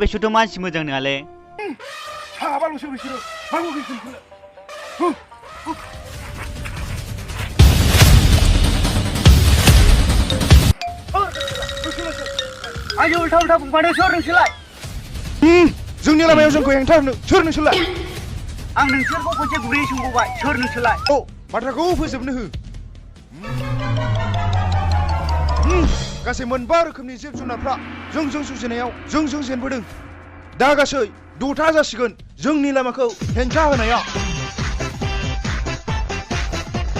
बेसोरथ' मानसि मोजां नङालै साबाल'सो बिसोरो माबा बिसोर आयौ उल्था उल्था बुंबानो सोर नोंसोरलाय जोंनि लामायाव जोंखौ हेंथा होनो सोर नोंसोरलाय आं नोंसोरखौ खनसे गुरै सोंबावबाय सोर नोंसोरलाय औ बाथ्राखौ फोजोबनो हो गासै मोनबा रोखोमनि जिब जुनारफ्रा जोंजों जुजिनायाव जोंजों जेनबोदों दा गासै 6था जासिगोन जोंनि लामाखौ हेंथा होनाया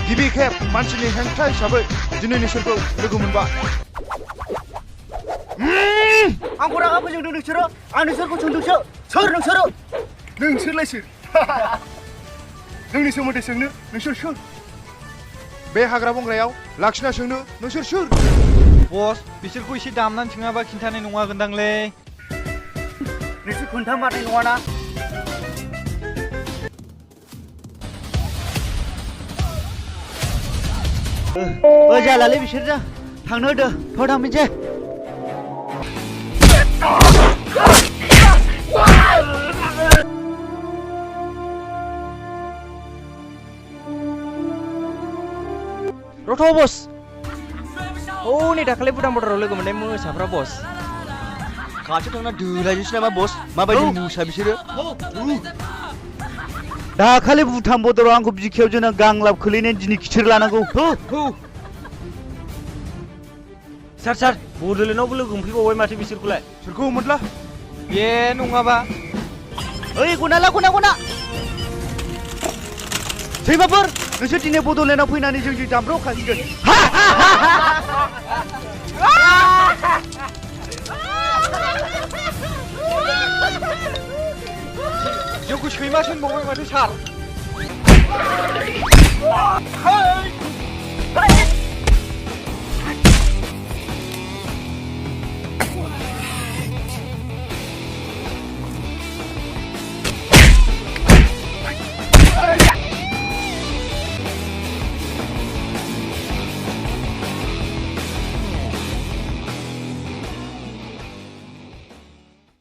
गिबि खेब मानसिनि हेंथा हिसाबै दिनै नोंसोरखौ लोगो मोनबाय आंखौ रागा फोजोंदों नोंसोरो आं नोंसोरखौ सोंदोंसो सोर नोंसोरो नोंसोरलाय सोर जोंनि सोमोन्दै सोंनो नोंसोर सोर बे हाग्रा बंग्रायाव लाखिना सोंनो नोंसोर सोर बस बिसोरखौ एसे दामनानै सोङाबा खिन्थानाय नङा गोनदांलै नोंसोर खोन्थामारनाय नङाना जालालै बिसोरजों थांनो होदो थ' थांफिनसै रथ' बस नै दाखालि भुटान बर्डाराव लोगो मोननाय मोसाफ्रा बस खाथियाव थांना दोलायनोसै नामा बस माबायदि मोसा बिसोरो दाखालि भुटान बर्डाराव आंखौ बिखायाव जोंना गांलाब खोलैनानै दिनै खिथेर लानांगौ सार बड'लेण्डआवबो लोगो मोनफैबावबाय माथो बिसोरखौलाय सोरखौ मोनला ए नङाबा ओइ गनाला गना सैमाफोर नोंसोर दिनै बड'लेण्डआव फैनानै जोंजों दामब्राव खासिगोन जोंखौ सैमा होनबावबाय माथो सार